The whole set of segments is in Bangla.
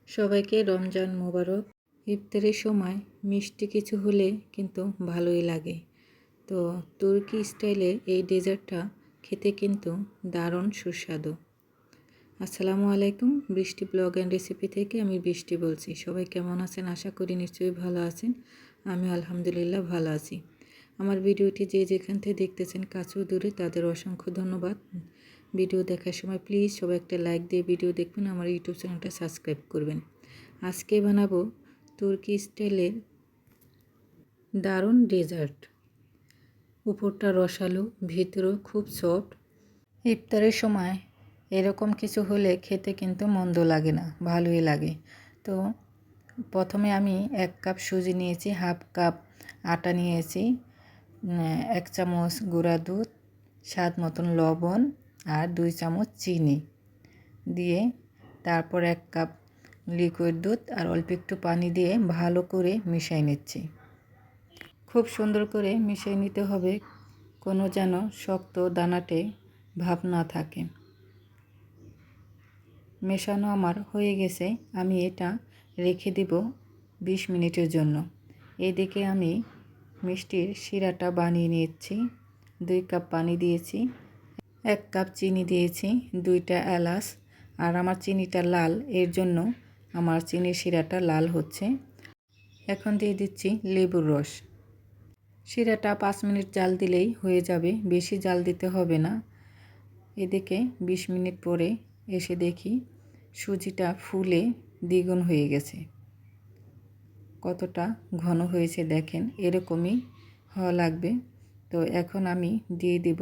সবাইকে রমজান মোবারক। ইফতারের সময় মিষ্টি কিছু হলে কিন্তু ভালোই লাগে। তো তুর্কি স্টাইলের এই ডেজার্টটা খেতে কিন্তু দারুণ সুস্বাদু। আসসালামু আলাইকুম, বৃষ্টি ব্লগ অ্যান্ড রেসিপি থেকে আমি বৃষ্টি বলছি। সবাই কেমন আছেন? আশা করি নিশ্চয়ই ভালো আছেন। আমি আলহামদুলিল্লাহ ভালো আছি। আমার ভিডিওটি যে যেখান থেকে দেখতেছেন কাছে দূরে তাদের অসংখ্য ধন্যবাদ। ভিডিও দেখার সময় প্লিজ সবাই একটা লাইক দিয়ে ভিডিও দেখবেন, আমার ইউটিউব চ্যানেলটা সাবস্ক্রাইব করবেন। আজকে বানাবো তুর্কি স্টাইলের দারুণ ডেজার্ট। উপরটা রসালো, ভিতরেও খুব সফট। ইফতারের সময় এরকম কিছু হলে খেতে কিন্তু মন্দ লাগে না, ভালোই লাগে। তো প্রথমে আমি 1 কাপ সুজি নিয়েছি, হাফ কাপ আটা নিয়েছি, 1 চামচ গুঁড়া দুধ, স্বাদ মতন লবণ আর 2 চামচ চিনি দিয়ে তারপর 1 কাপ লিকুইড দুধ আর অল্প একটু পানি দিয়ে ভালো করে মিশিয়ে নিচ্ছি। খুব সুন্দর করে মিশিয়ে নিতে হবে, কোনো যেন শক্ত দানাটে ভাব না থাকে। মেশানো আমার হয়ে গেছে, আমি এটা রেখে দিব 20 মিনিটের জন্য। এদিকে আমি মিষ্টির শিরাটা বানিয়ে নিচ্ছি। 2 কাপ পানি দিয়েছি, 1 কাপ চিনি দিয়েছি, 2টা এলাচ। আর আমার চিনিটা লাল, এর জন্য আমার চিনির শিরাটা লাল হচ্ছে। এখন দিয়ে দিচ্ছি লেবুর রস। শিরাটা 5 মিনিট জাল দিলেই হয়ে যাবে, বেশি জাল দিতে হবে না। এদিকে 20 মিনিট পরে এসে দেখি সুজিটা ফুলে দ্বিগুণ হয়ে গেছে। কতটা ঘন হয়েছে দেখেন, এরকমই হওয়া লাগবে। তো এখন আমি দিয়ে দেব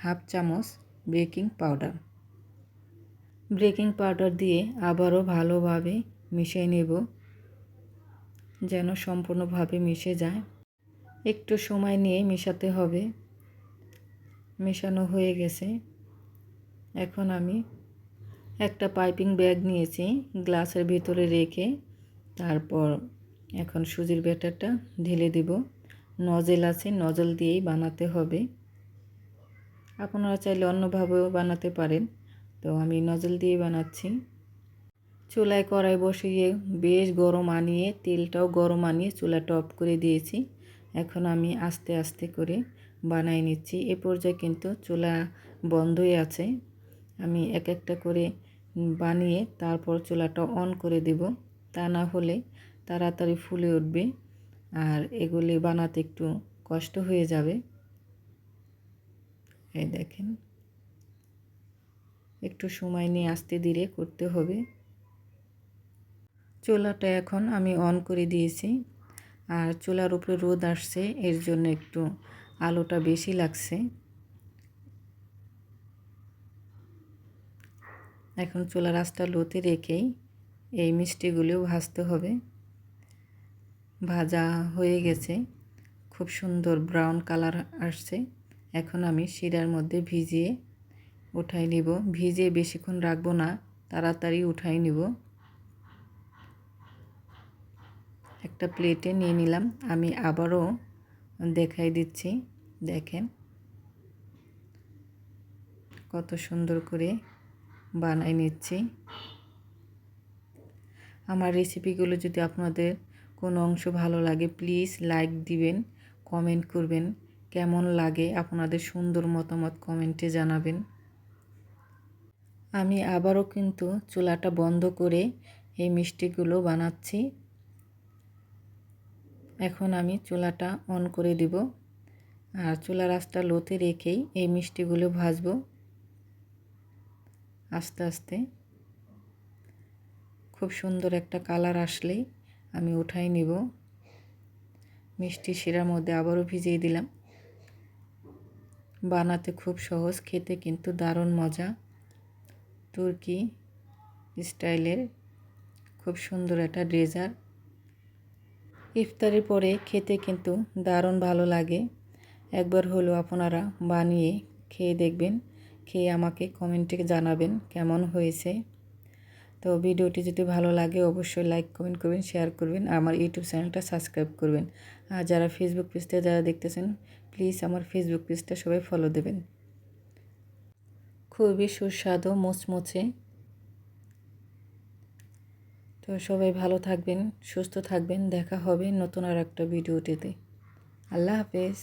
হাফ চামচ বেকিং পাউডার। বেকিং পাউডার দিয়ে আবারও ভালোভাবে মিশিয়ে নেব, যেন সম্পূর্ণভাবে মিশে যায়। একটু সময় নিয়ে মেশাতে হবে। মেশানো হয়ে গেছে। এখন আমি একটা পাইপিং ব্যাগ নিয়েছি, গ্লাসের ভিতরে রেখে তারপর এখন সুজির ব্যাটারটা ঢেলে দেব। নজেল আছে, নজল দিয়েই বানাতে হবে। আপনারা চাইলে অন্যভাবেও বানাতে পারেন, তো আমি নজল দিয়ে বানাচ্ছি। চুলায় কড়াই বসিয়ে বেশ গরম আনিয়ে, তেলটাও গরম আনিয়ে চুলাটা অফ করে দিয়েছি। এখন আমি আস্তে আস্তে করে বানাই নিচ্ছি। এ পর্যায়ে কিন্তু চুলা বন্ধই আছে। আমি এক একটা করে বানিয়ে তারপর চুলাটা অন করে দেব, তা না হলে তাড়াতাড়ি ফুলে উঠবে আর এগুলি বানাতে একটু কষ্ট হয়ে যাবে। এই দেখেন, একটু সময় নিয়ে আস্তে ধীরে করতে হবে। চুলাটা এখন আমি অন করে দিয়েছি, আর চুলার উপরে রোদ আসছে, এর জন্য একটু আলোটা বেশি লাগছে। এখন চুলার আঁচটা লোতে রেখেই এই মিষ্টিগুলিও ভাজতে হবে। ভাজা হয়ে গেছে, খুব সুন্দর ব্রাউন কালার আসছে। এখন আমি শিরার মধ্যে ভিজিয়ে উঠাই নিব। ভিজিয়ে বেশিক্ষণ রাখবো না, তাড়াতাড়ি উঠাই নিব। একটা প্লেটে নিয়ে নিলাম। আমি আবারও দেখাই দিচ্ছি, দেখেন কত সুন্দর করে বানাই নিচ্ছি। আমার রেসিপিগুলো যদি আপনাদের কোনো অংশ ভালো লাগে প্লিজ লাইক দিবেন, কমেন্ট করবেন। কেমন লাগে আপনাদের সুন্দর মতামত কমেন্টে জানাবেন। আমি আবারও কিন্তু চুলাটা বন্ধ করে এই মিষ্টিগুলো বানাচ্ছি। এখন আমি চুলাটা অন করে দিব, আর চুলার আঁচটা লোতে রেখেই এই মিষ্টিগুলো ভাজবো আস্তে আস্তে। খুব সুন্দর একটা কালার আসলেই আমি উঠাই নিব। মিষ্টি শিরার মধ্যে আবারও ভিজিয়ে দিলাম। বানাতে খুব সহজ, খেতে কিন্তু দারুণ মজা। তুর্কি স্টাইলের খুব সুন্দর একটা ডেজার্ট। ইফতারের পরে খেতে কিন্তু দারুণ ভালো লাগে। একবার হলেও আপনারা বানিয়ে খেয়ে দেখবেন, খেয়ে আমাকে কমেন্টে জানাবেন কেমন হয়েছে। তো ভিডিওটি যদি ভালো লাগে অবশ্যই লাইক কমেন্ট করবেন, শেয়ার করবেন, আমার ইউটিউব চ্যানেলটা সাবস্ক্রাইব করবেন। আর যারা ফেসবুক পেজটা যারা দেখতেছেন প্লিজ আমার ফেসবুক পেজটা সবাই ফলো দেবেন। খুবই সুস্বাদু মুচমুচে। তো তো সবাই ভালো থাকবেন, সুস্থ থাকবেন। দেখা হবে নতুন আর একটা ভিডিওটিতে। আল্লাহ হাফেজ।